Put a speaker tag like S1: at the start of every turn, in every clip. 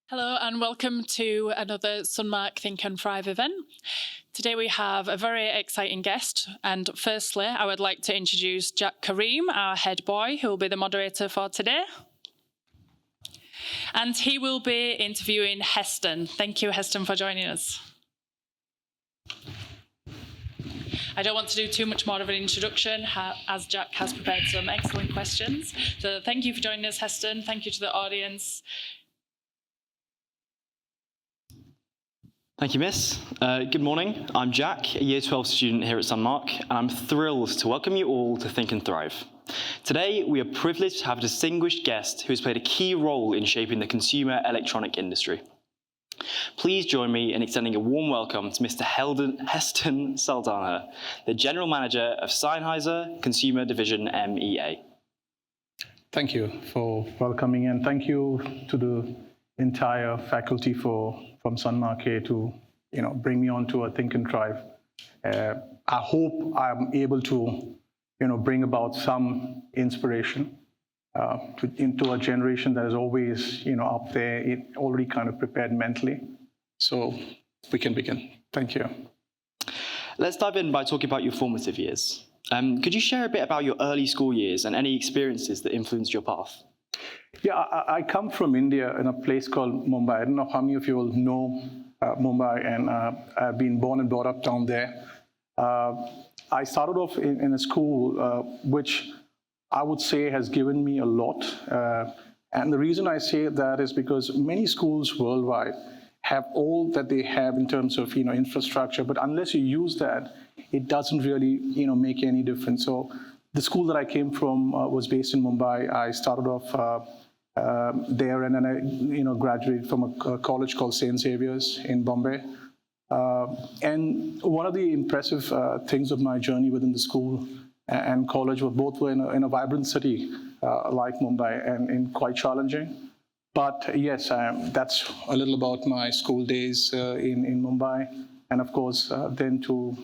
S1: Hello and welcome to another Sunmark Think and Thrive event. Today we have a very exciting guest, and firstly I would like to introduce Jack Kareem, our head boy, who will be the moderator for today. And he will be interviewing Heston. Thank you, Heston, for joining us. I don't want to do too much more of an introduction, as Jack has prepared some excellent questions. So thank you for joining us, Heston. Thank you to the audience.
S2: Thank you, Miss. Good morning. I'm Jack, a Year 12 student here at Sunmark, and I'm thrilled to welcome you all to Think and Thrive. Today, we are privileged to have a distinguished guest who has played a key role in shaping the consumer electronic industry. Please join me in extending a warm welcome to Mr. Heston Saldanha, the General Manager of Sennheiser Consumer Division MEA.
S3: Thank you for welcoming, and thank you to the entire faculty from Sunmark to bring me on to a Think and Thrive. I hope I'm able to bring about some inspiration into a generation that is always up there, already kind of prepared mentally. So we can begin. Thank you.
S2: Let's dive in by talking about your formative years. Could you share a bit about your early school years and any experiences that influenced your path?
S3: Yeah, I come from India in a place called Mumbai. I don't know how many of you will know Mumbai, and I've been born and brought up down there. I started off in a school which I would say has given me a lot. And the reason I say that is because many schools worldwide have all that they have in terms of infrastructure, but unless you use that, it doesn't really make any difference. So the school that I came from was based in Mumbai. I started off there, and then I graduated from a college called St. Xavier's in Bombay. And one of the impressive things of my journey within the school and college were both in a vibrant city like Mumbai, and quite challenging. But yes, that's a little about my school days in Mumbai, and of course then to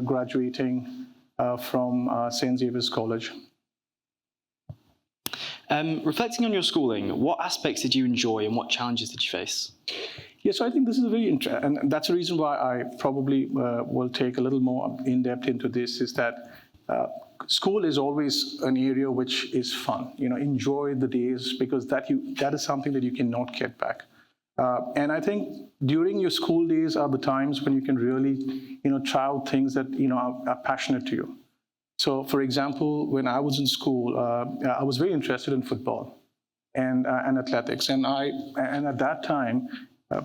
S3: graduating from St. Xavier's College.
S2: Reflecting on your schooling, what aspects did you enjoy and what challenges did you face?
S3: Yes, so I think this is a very interesting, and that's the reason why I probably will take a little more in-depth into this, is that school is always an area which is fun. Enjoy the days, because that is something that you cannot get back. And I think during your school days are the times when you can really, try out things that, are passionate to you. So, for example, when I was in school, I was very interested in football and athletics. And at that time,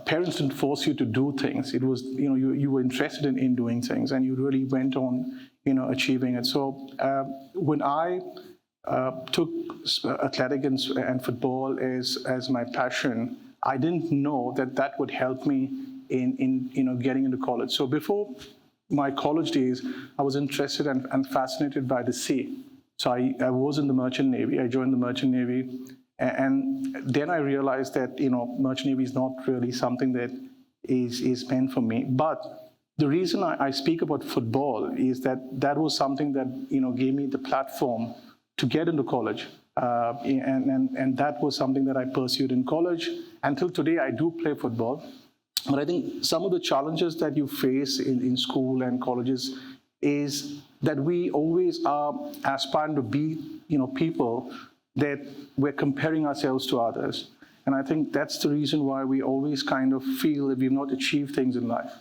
S3: parents didn't force you to do things. It was, you were interested in doing things, and you really went on, achieving it. So when I took athletics and football as my passion, I didn't know that would help me in getting into college. So before my college days, I was interested and fascinated by the sea. So I was in the Merchant Navy. I joined the Merchant Navy, and then I realized that Merchant Navy is not really something that is meant for me. But the reason I speak about football is that was something that gave me the platform to get into college, and that was something that I pursued in college. Until today, I do play football. But I think some of the challenges that you face in school and colleges is that we always are aspiring to be, people that we're comparing ourselves to others. And I think that's the reason why we always kind of feel that we've not achieved things in life.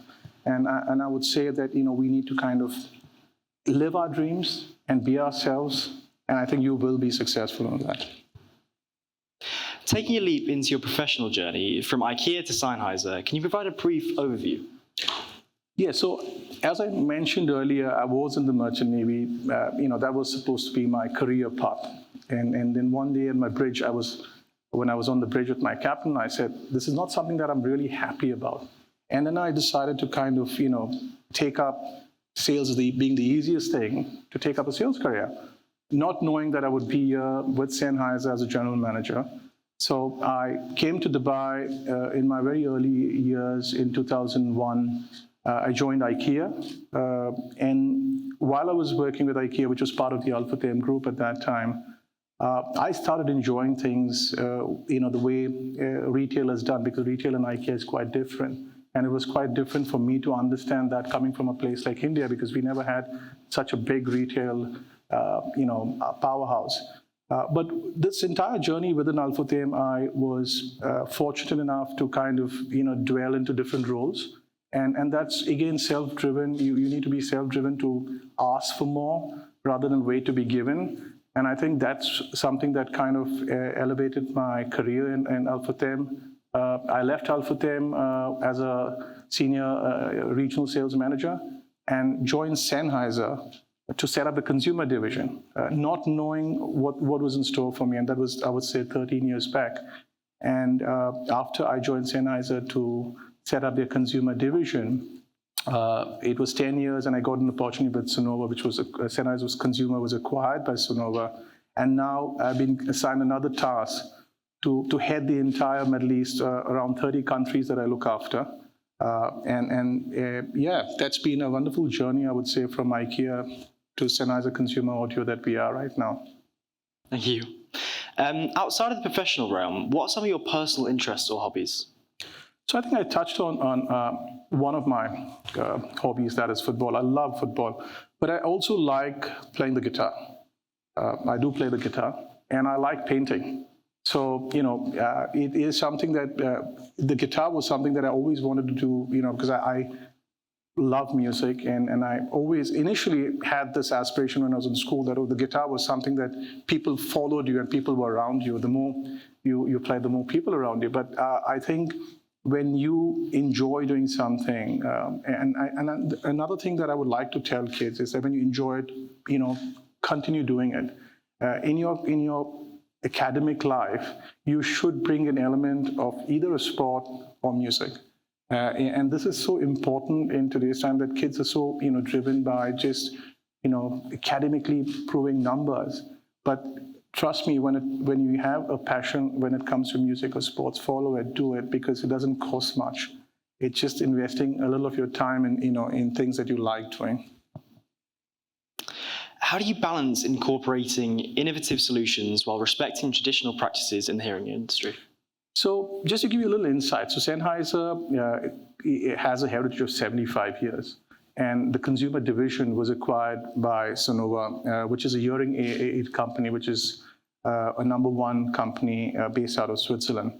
S3: And I would say that, we need to kind of live our dreams and be ourselves. And I think you will be successful in that.
S2: Taking a leap into your professional journey from IKEA to Sennheiser, can you provide a brief overview?
S3: Yeah, so as I mentioned earlier, I was in the Merchant Navy. That was supposed to be my career path. And then one day at my bridge, when I was on the bridge with my captain, I said, this is not something that I'm really happy about. And then I decided to kind of, take up sales being the easiest thing, to take up a sales career, not knowing that I would be with Sennheiser as a general manager. So I came to Dubai in my very early years in 2001. I joined IKEA, and while I was working with IKEA, which was part of the Alpha Group at that time, I started enjoying things, the way retail is done, because retail in IKEA is quite different. And it was quite different for me to understand that coming from a place like India, because we never had such a big retail, powerhouse. But this entire journey within Alphatheme, I was fortunate enough to kind of, dwell into different roles. And that's, again, self-driven. You need to be self-driven to ask for more rather than wait to be given. And I think that's something that kind of elevated my career in Alphatheme. I left Alphatheme as a senior regional sales manager and joined Sennheiser to set up the consumer division, not knowing what was in store for me. And that was, I would say, 13 years back. And after I joined Sennheiser to set up their consumer division, it was 10 years, and I got an opportunity with Sonova, which was Sennheiser's consumer was acquired by Sonova. And now I've been assigned another task to head the entire Middle East, around 30 countries that I look after. That's been a wonderful journey, I would say, from IKEA to Sennheiser Consumer Audio that we are right now.
S2: Thank you. Outside of the professional realm, what are some of your personal interests or hobbies?
S3: So I think I touched on one of my hobbies, that is football. I love football, but I also like playing the guitar. I do play the guitar, and I like painting. So, it is something that the guitar was something that I always wanted to do, because I love music, and I always initially had this aspiration when I was in school that the guitar was something that people followed you and people were around you. The more you play, the more people around you. But I think when you enjoy doing something, and another thing that I would like to tell kids is that when you enjoy it, continue doing it. In your academic life, you should bring an element of either a sport or music. And this is so important in today's time, that kids are so, driven by just, academically proving numbers. But trust me, when you have a passion when it comes to music or sports, follow it, do it, because it doesn't cost much. It's just investing a little of your time in things that you like doing.
S2: How do you balance incorporating innovative solutions while respecting traditional practices in the hearing industry?
S3: So just to give you a little insight, so Sennheiser it has a heritage of 75 years. And the consumer division was acquired by Sonova, which is a hearing aid company, which is a #1 company based out of Switzerland.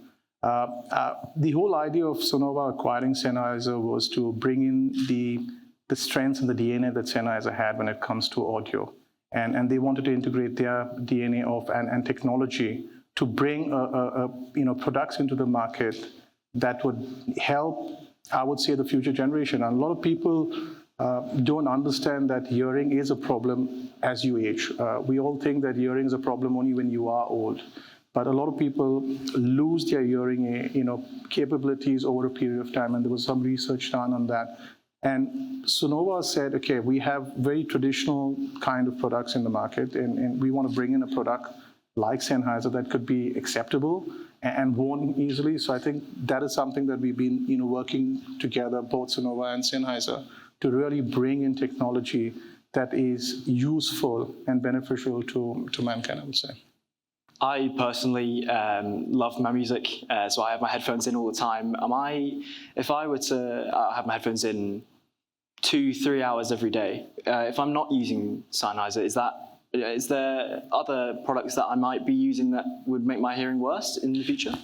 S3: The whole idea of Sonova acquiring Sennheiser was to bring in the strengths and the DNA that Sennheiser had when it comes to audio. And they wanted to integrate their DNA and technology to bring products into the market that would help, I would say, the future generation. And a lot of people don't understand that hearing is a problem as you age. We all think that hearing is a problem only when you are old. But a lot of people lose their hearing capabilities over a period of time, and there was some research done on that. And Sonova said, okay, we have very traditional kind of products in the market, and we want to bring in a product like Sennheiser that could be acceptable and worn easily. So I think that is something that we've been working together, both Sonova and Sennheiser, to really bring in technology that is useful and beneficial to mankind, I would say.
S2: I personally love my music, so I have my headphones in all the time. If I were to have my headphones in 2-3 hours every day, if I'm not using Sennheiser, is there other products that I might be using that would make my hearing worse in the future?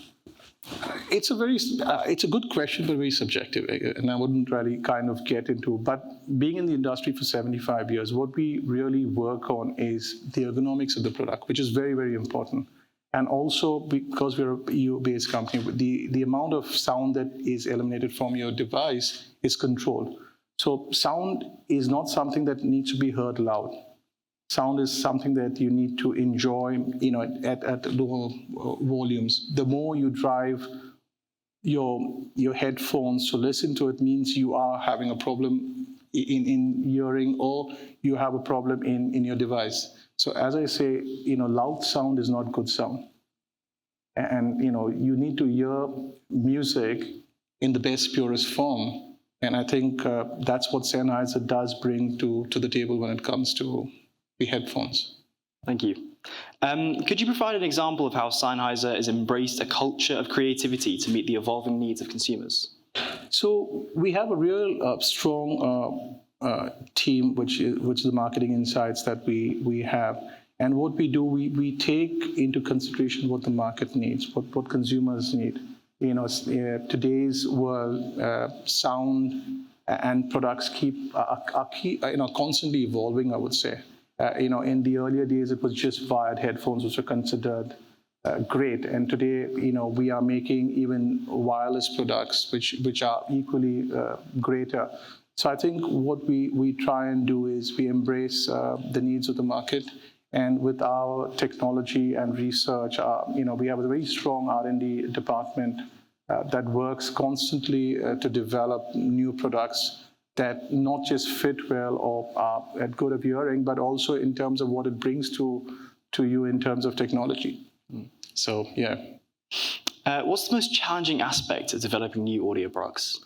S3: It's a good question, but very subjective, and I wouldn't really kind of get into. But being in the industry for 75 years, what we really work on is the ergonomics of the product, which is very, very important. And also, because we're a EU-based company, the amount of sound that is eliminated from your device is controlled. So sound is not something that needs to be heard loud. Sound is something that you need to enjoy, at lower volumes. The more you drive your headphones to listen to it means you are having a problem in hearing, or you have a problem in your device. So as I say, loud sound is not good sound. And, you need to hear music in the best, purest form. And I think that's what Sennheiser does bring to the table when it comes to the headphones.
S2: Thank you. Could you provide an example of how Sennheiser has embraced a culture of creativity to meet the evolving needs of consumers?
S3: So we have a real strong team, which is the marketing insights that we have. And what we do, we take into consideration what the market needs, what consumers need. Today's world, sound and products are constantly evolving, I would say. In the earlier days, it was just wired headphones, which were considered great. And today, we are making even wireless products, which are equally greater. So I think what we try and do is we embrace the needs of the market. And with our technology and research, we have a very strong R&D department that works constantly to develop new products that not just fit well or are at good of hearing, but also in terms of what it brings to you in terms of technology. So, yeah.
S2: What's the most challenging aspect of developing new audio products?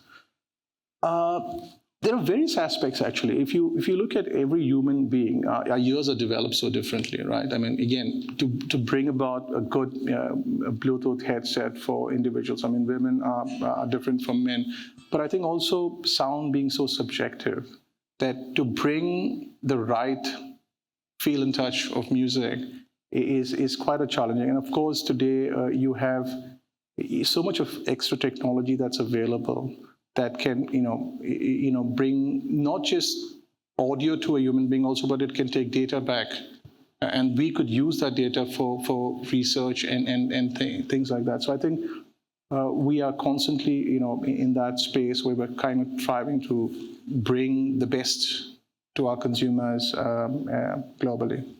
S3: There are various aspects, actually. If you look at every human being, our ears are developed so differently, right? I mean, again, to bring about a good Bluetooth headset for individuals. I mean, women are different from men. But I think also sound being so subjective that to bring the right feel and touch of music is quite a challenge. And of course, today you have so much of extra technology that's available that can, bring not just audio to a human being also, but it can take data back. And we could use that data for research and things like that. So I think we are constantly, in that space where we're kind of striving to bring the best to our consumers globally.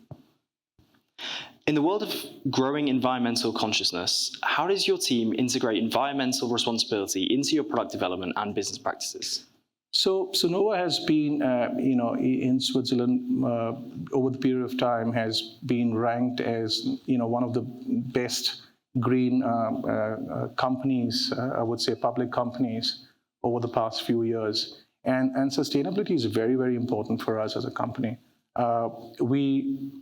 S2: In the world of growing environmental consciousness, how does your team integrate environmental responsibility into your product development and business practices?
S3: So Sonova has been, in Switzerland over the period of time has been ranked as, one of the best green companies, I would say public companies over the past few years. And sustainability is very, very important for us as a company. We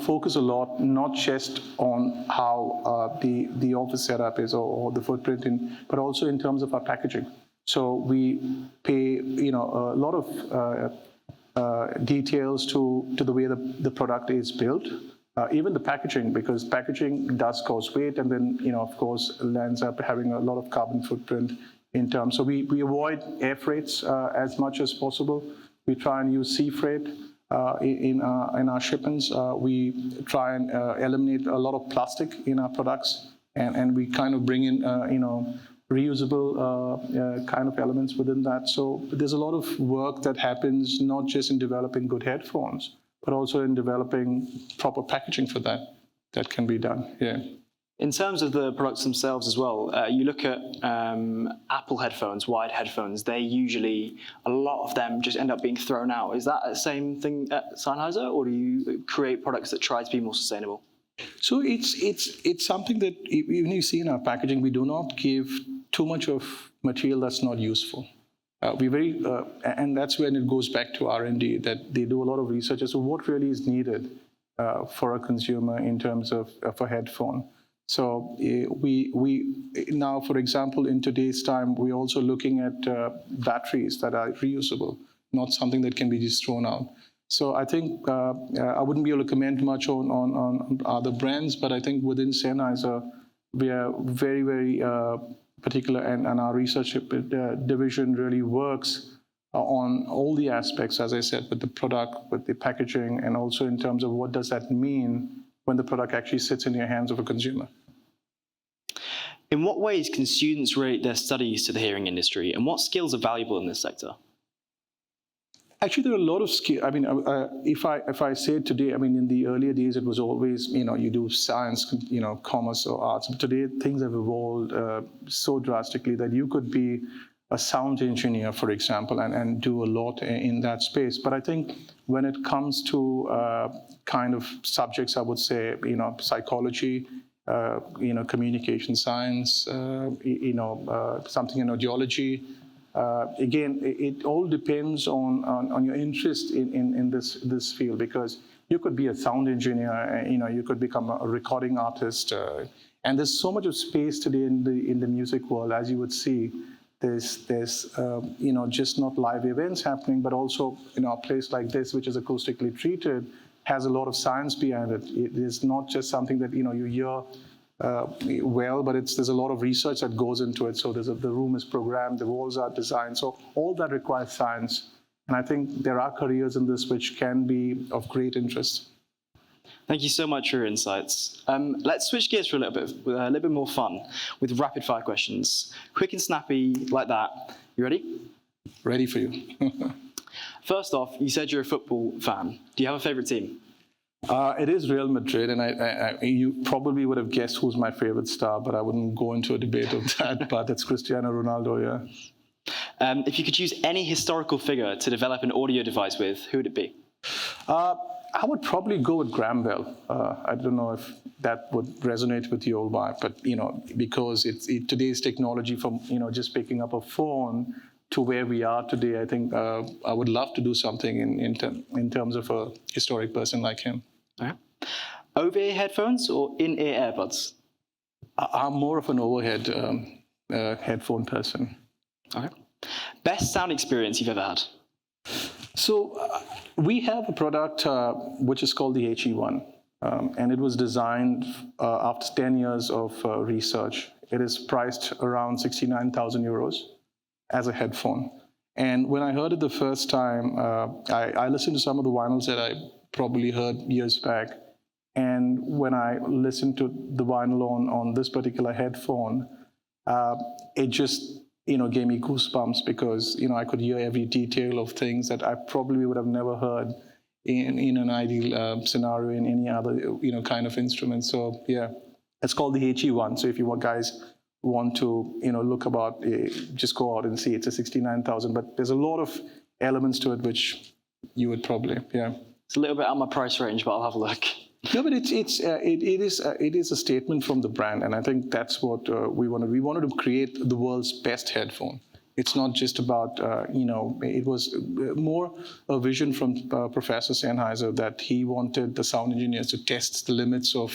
S3: focus a lot, not just on how the office setup is or the footprint, but also in terms of our packaging. So we pay, a lot of details to the way the product is built, even the packaging, because packaging does cause weight, and then, of course, lands up having a lot of carbon footprint in terms. So we avoid air freights as much as possible. We try and use sea freight. In our shipments, we try and eliminate a lot of plastic in our products, and we kind of bring in, reusable kind of elements within that. So there's a lot of work that happens not just in developing good headphones, but also in developing proper packaging for that can be done. Yeah.
S2: In terms of the products themselves as well, you look at Apple headphones, wired headphones, they usually, a lot of them just end up being thrown out. Is that the same thing at Sennheiser, or do you create products that try to be more sustainable?
S3: So it's something that even you see in our packaging, we do not give too much of material that's not useful. And that's when it goes back to R&D, that they do a lot of research as to what really is needed for a consumer in terms of a headphone. So we now, for example, in today's time, we're also looking at batteries that are reusable, not something that can be just thrown out. So I think I wouldn't be able to comment much on other brands, but I think within Sennheiser, we are very, very particular, and our research division really works on all the aspects, as I said, with the product, with the packaging, and also in terms of what does that mean when the product actually sits in your hands of a consumer.
S2: In what ways can students relate their studies to the hearing industry, and what skills are valuable in this sector?
S3: Actually, there are a lot of skills. I mean, if I say it today, I mean, in the earlier days, it was always, you do science, commerce or arts. But today, things have evolved so drastically that you could be a sound engineer, for example, and do a lot in that space. But I think when it comes to kind of subjects, I would say, psychology, communication science, something in audiology. Again, it all depends on your interest in this field, because You could be a sound engineer, you could become a recording artist. And there's so much of space today in the music world, as you would see. There's just not live events happening, but also, a place like this, which is acoustically treated, has a lot of science behind it. It is not just something that, you hear but there's a lot of research that goes into it. So the room is programmed, the walls are designed. So all that requires science. And I think there are careers in this which can be of great interest.
S2: Thank you so much for your insights. Let's switch gears for a little bit more fun with rapid fire questions. Quick and snappy like that. You ready?
S3: Ready for you.
S2: First off, you said you're a football fan. Do you have a favorite team?
S3: It is Real Madrid, and you probably would have guessed who's my favorite star, but I wouldn't go into a debate of that. But it's Cristiano Ronaldo, yeah.
S2: If you could choose any historical figure to develop an audio device with, who would it be?
S3: I would probably go with Graham Bell. I don't know if that would resonate with you all, but because today's technology from just picking up a phone to where we are today, I think I would love to do something in terms of a historic person like him.
S2: Okay. Over-ear headphones or in-ear AirPods?
S3: I'm more of an overhead headphone person.
S2: Okay. Best sound experience you've ever had?
S3: So we have a product which is called the HE1, and it was designed after 10 years of research. It is priced around 69,000 euros as a headphone. And when I heard it the first time, I listened to some of the vinyls that I probably heard years back. And when I listened to the vinyl on this particular headphone, it just gave me goosebumps because I could hear every detail of things that I probably would have never heard in an ideal scenario in any other kind of instrument. So yeah, it's called the HE1. So if you guys want to look about just go out and see. It's a 69,000, but there's a lot of elements to it which you would probably
S2: It's a little bit out of my price range, but I'll have a look.
S3: No, but it is a statement from the brand, and I think that's what we wanted. We wanted to create the world's best headphone. It's not just about it was more a vision from Professor Sennheiser that he wanted the sound engineers to test the limits of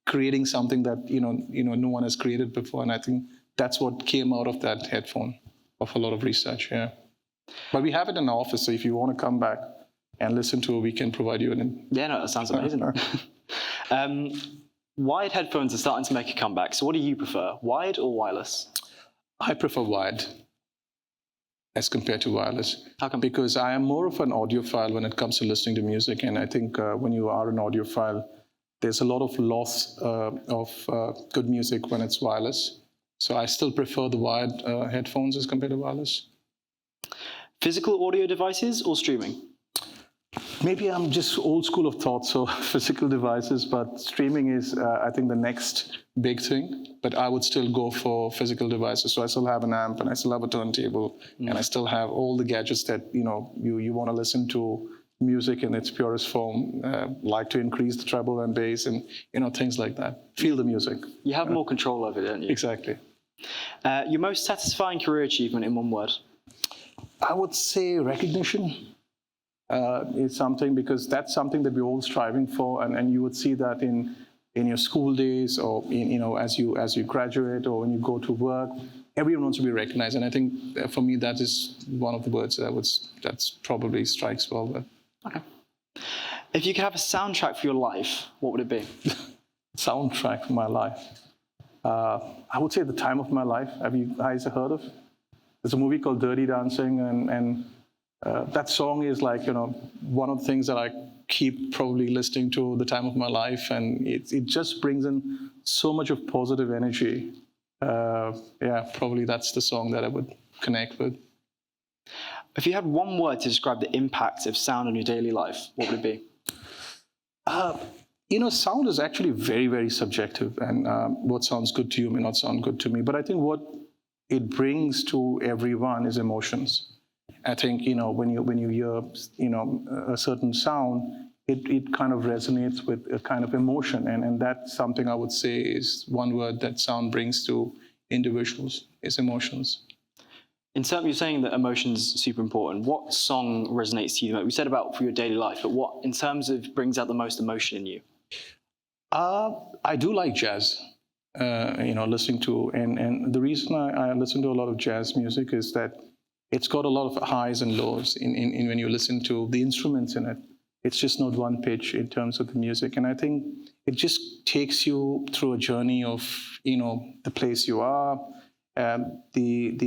S3: creating something that no one has created before, and I think that's what came out of that headphone, of a lot of research. Yeah, but we have it in our office, so if you want to come back and listen to it, we can provide you an.
S2: Yeah, no, that sounds amazing. Wired headphones are starting to make a comeback. So what do you prefer, wired or wireless?
S3: I prefer wired as compared to wireless.
S2: How come?
S3: Because I am more of an audiophile when it comes to listening to music, and I think when you are an audiophile, there's a lot of loss of good music when it's wireless. So I still prefer the wired headphones as compared to wireless.
S2: Physical audio devices or streaming?
S3: Maybe I'm just old school of thought, so physical devices, but streaming is, I think, the next big thing. But I would still go for physical devices. So I still have an amp, and I still have a turntable, and I still have all the gadgets that you want to listen to music in its purest form, like to increase the treble and bass, and things like that. Feel the music.
S2: You have more control over it, don't you?
S3: Exactly.
S2: Your most satisfying career achievement in one word?
S3: I would say recognition. Is something, because that's something that we're all striving for, and you would see that in your school days, or as you graduate, or when you go to work, everyone wants to be recognized, and I think for me that is one of the words that's probably strikes well with.
S2: Okay. If you could have a soundtrack for your life, what would it be?
S3: Soundtrack for my life, I would say The Time of My Life. Have you guys heard of? There's a movie called Dirty Dancing, and that song is like, one of the things that I keep probably listening to the time of my life, and it just brings in so much of positive energy. Probably that's the song that I would connect with.
S2: If you had one word to describe the impact of sound on your daily life, what would it be?
S3: Sound is actually very, very subjective, and what sounds good to you may not sound good to me. But I think what it brings to everyone is emotions. I think, when you hear, a certain sound, it kind of resonates with a kind of emotion. And that's something I would say is one word that sound brings to individuals, is emotions.
S2: You're saying that emotion's super important. What song resonates to you the most? We said about for your daily life, but what, in terms of, brings out the most emotion in you?
S3: I do like jazz. Listening to, and the reason I listen to a lot of jazz music is that it's got a lot of highs and lows in when you listen to the instruments in it. It's just not one pitch in terms of the music, and I think it just takes you through a journey of the place you are, the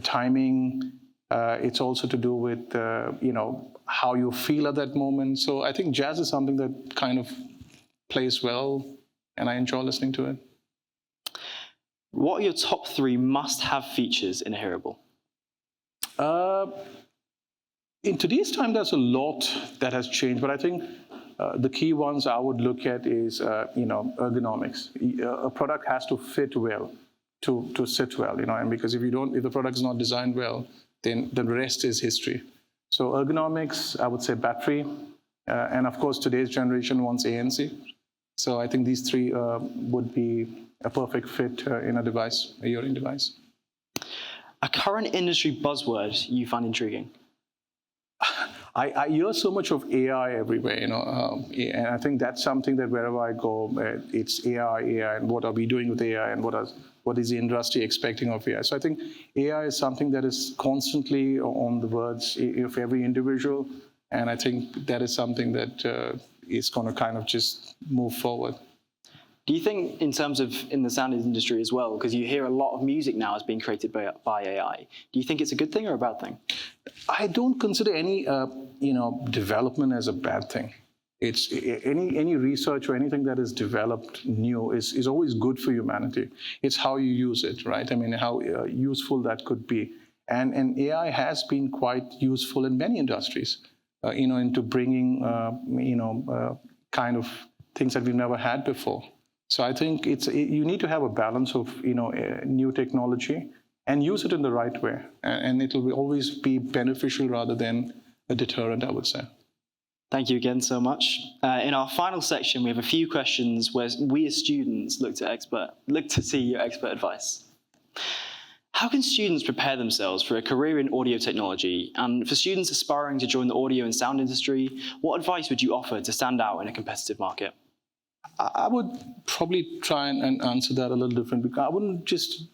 S3: timing. It's also to do with how you feel at that moment. So I think jazz is something that kind of plays well, and I enjoy listening to it.
S2: What are your top 3 must-have features in a hearable?
S3: In today's time, there's a lot that has changed, but I think the key ones I would look at is ergonomics. A product has to fit well to sit well, and because if the product is not designed well, then the rest is history. So ergonomics, I would say battery, and of course today's generation wants ANC. So I think these 3 would be a perfect fit in a hearing device.
S2: A current industry buzzword you find intriguing?
S3: I hear so much of AI everywhere, and I think that's something that wherever I go, it's AI, and what are we doing with AI, and what is the industry expecting of AI? So I think AI is something that is constantly on the words of every individual, and I think that is something that is going to kind of just move forward.
S2: Do you think, in terms of in the sound industry as well, because you hear a lot of music now is being created by AI, do you think it's a good thing or a bad thing?
S3: I don't consider any development as a bad thing. It's any research or anything that is developed new is always good for humanity. It's how you use it, right? I mean, how useful that could be. And AI has been quite useful in many industries, into bringing kind of things that we've never had before. So I think you need to have a balance of new technology and use it in the right way, and it will always be beneficial rather than a deterrent, I would say.
S2: Thank you again so much. In our final section, we have a few questions where we as students look to see your expert advice. How can students prepare themselves for a career in audio technology? And for students aspiring to join the audio and sound industry, what advice would you offer to stand out in a competitive market?
S3: I would probably try and answer that a little different, because I wouldn't just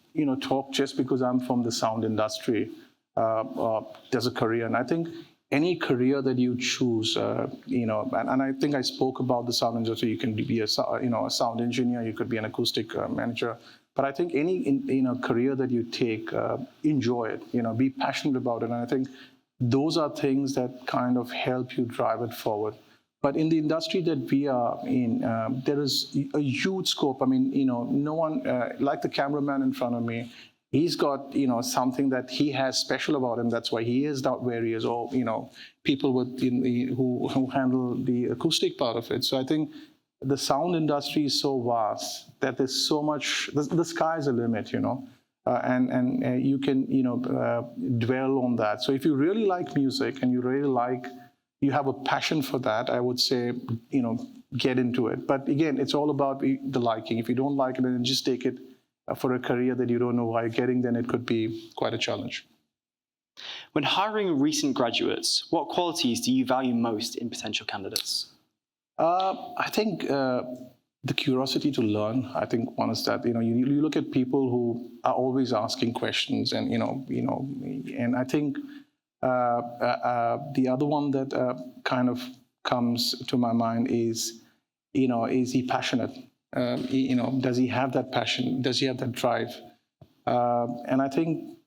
S3: talk just because I'm from the sound industry. There's a career, and I think any career that you choose, and I think I spoke about the sound industry. You can be a sound engineer, you could be an acoustic manager, but I think any career that you take, enjoy it. Be passionate about it, and I think those are things that kind of help you drive it forward. But in the industry that we are in, there is a huge scope. I mean, no one, like the cameraman in front of me, he's got, something that he has special about him. That's why he is not where he is. Or, people who handle the acoustic part of it. So I think the sound industry is so vast that there's so much, the sky's the limit, and you can, dwell on that. So if you really like music and you have a passion for that, I would say, get into it. But again, it's all about the liking. If you don't like it, then just take it for a career that you don't know why you're getting, then it could be quite a challenge.
S2: When hiring recent graduates, what qualities do you value most in potential candidates?
S3: I think the curiosity to learn. I think one is that, you look at people who are always asking questions, and, and I think the other one that kind of comes to my mind is, is he passionate? Does he have that passion? Does he have that drive? And I think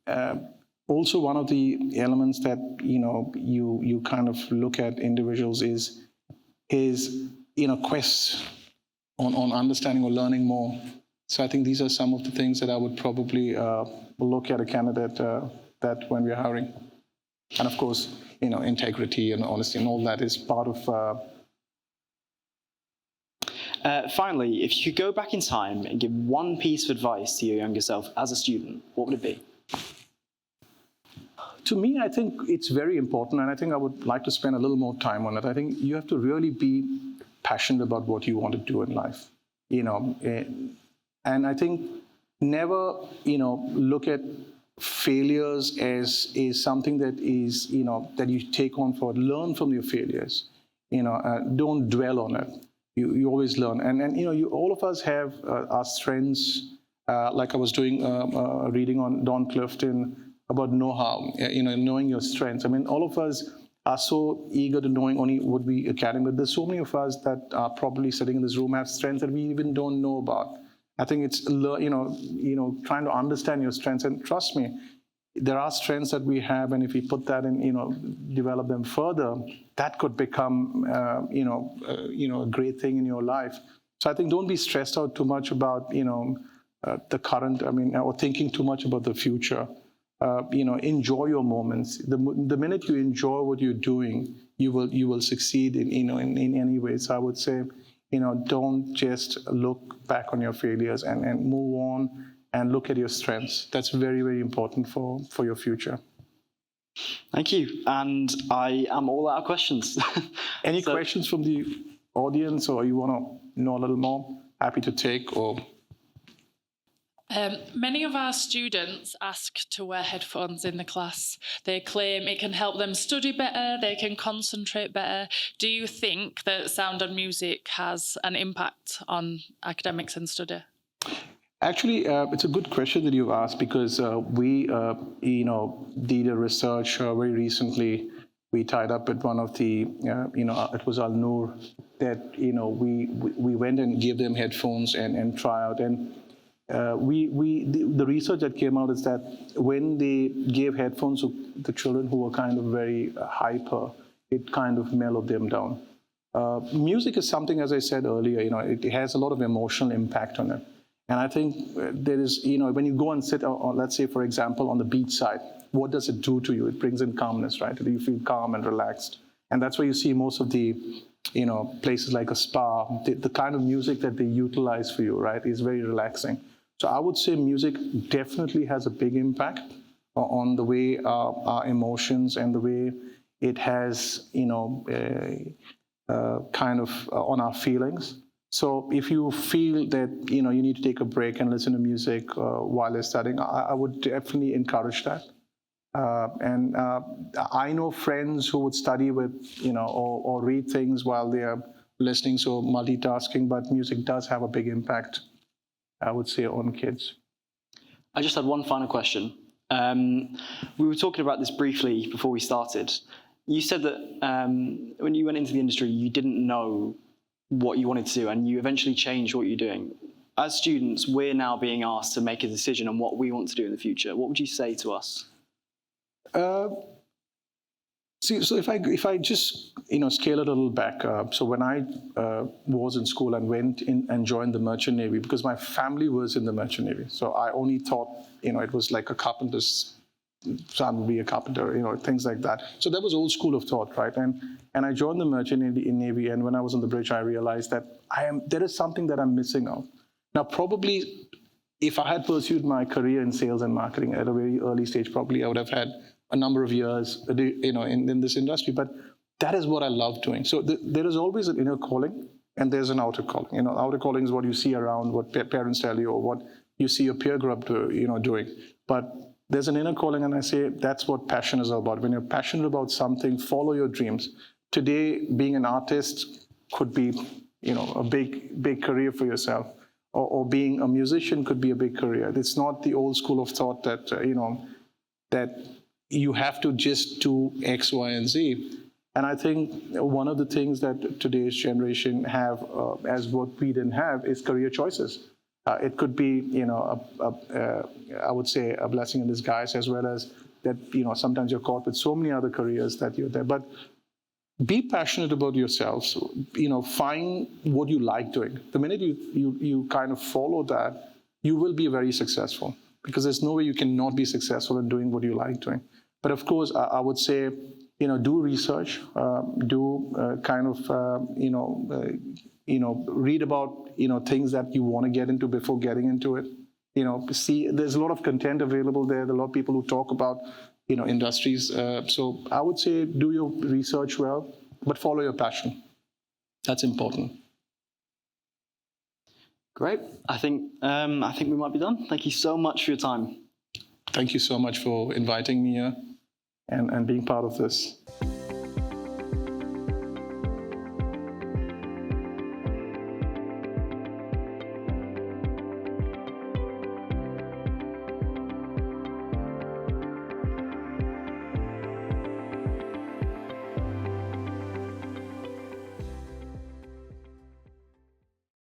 S3: also one of the elements that you kind of look at individuals is quest on understanding or learning more. So I think these are some of the things that I would probably look at a candidate that when we're hiring. And of course, integrity and honesty and all that is part of.
S2: Finally, if you could go back in time and give one piece of advice to your younger self as a student, what would it be?
S3: To me, I think it's very important, and I think I would like to spend a little more time on it. I think you have to really be passionate about what you want to do in life, and I think never, look at failures is something that is, that you take on forward. Learn from your failures. Don't dwell on it. You always learn. And all of us have our strengths. Like I was doing reading on Don Clifton about know-how, knowing your strengths. I mean, all of us are so eager to knowing only what we academic, but there's so many of us that are probably sitting in this room have strengths that we even don't know about. I think it's trying to understand your strengths, and trust me, there are strengths that we have, and if we put that in, develop them further, that could become a great thing in your life. So I think don't be stressed out too much about the current. Or thinking too much about the future. Enjoy your moments. The minute you enjoy what you're doing, you will succeed in any way. So I would say, don't just look back on your failures and move on and look at your strengths. That's very, very important for your future.
S2: Thank you. And I am all out of questions.
S3: Any questions from the audience, or you want to know a little more? Happy to take. Or
S1: many of our students ask to wear headphones in the class. They claim it can help them study better, they can concentrate better. Do you think that sound and music has an impact on academics and study?
S3: Actually, it's a good question that you've asked, because we, did a research very recently. We tied up with one of the, it was Al Noor, that we went and gave them headphones and try out. And the research that came out is that when they gave headphones to the children who were kind of very hyper, it kind of mellowed them down. Music is something, as I said earlier, it has a lot of emotional impact on it. And I think there is, when you go and sit, let's say, for example, on the beach side, what does it do to you? It brings in calmness, right? You feel calm and relaxed. And that's where you see most of the, places like a spa, the kind of music that they utilize for you, right, is very relaxing. So I would say music definitely has a big impact on the way our emotions and the way it has, kind of on our feelings. So if you feel that, you need to take a break and listen to music while you're studying, I would definitely encourage that. And I know friends who would study with, or read things while they are listening, so multitasking, but music does have a big impact, I would say, on kids.
S2: I just had one final question. We were talking about this briefly before we started. You said that when you went into the industry, you didn't know what you wanted to do, and you eventually changed what you're doing. As students, we're now being asked to make a decision on what we want to do in the future. What would you say to us? So if I just scale it a little back, so when I was in school and went in and joined the Merchant Navy, because my family was in the Merchant Navy, so I only thought it was like a carpenter's son would be a carpenter, things like that. So that was old school of thought, right? And I joined the Merchant Navy, and when I was on the bridge, I realized that there is something that I'm missing out. Now, probably, if I had pursued my career in sales and marketing at a very early stage, probably I would have had a number of years, in this industry. But that is what I love doing. So there is always an inner calling, and there's an outer calling. Outer calling is what you see around, what parents tell you, or what you see your peer group doing. But there's an inner calling, and I say that's what passion is all about. When you're passionate about something, follow your dreams. Today, being an artist could be, a big career for yourself, or being a musician could be a big career. It's not the old school of thought that, that you have to just do X, Y, and Z. And I think one of the things that today's generation have, as what we didn't have, is career choices. It could be, I would say, a blessing in disguise, as well as that, sometimes you're caught with so many other careers that you're there. But be passionate about yourselves. Find what you like doing. The minute you kind of follow that, you will be very successful, because there's no way you cannot be successful in doing what you like doing. But of course, I would say, do research, read about, things that you want to get into before getting into it. See, there's a lot of content available there. There are a lot of people who talk about, industries. So I would say do your research well, but follow your passion. That's important. Great. I think we might be done. Thank you so much for your time.
S3: Thank you so much for inviting me here and being part of this.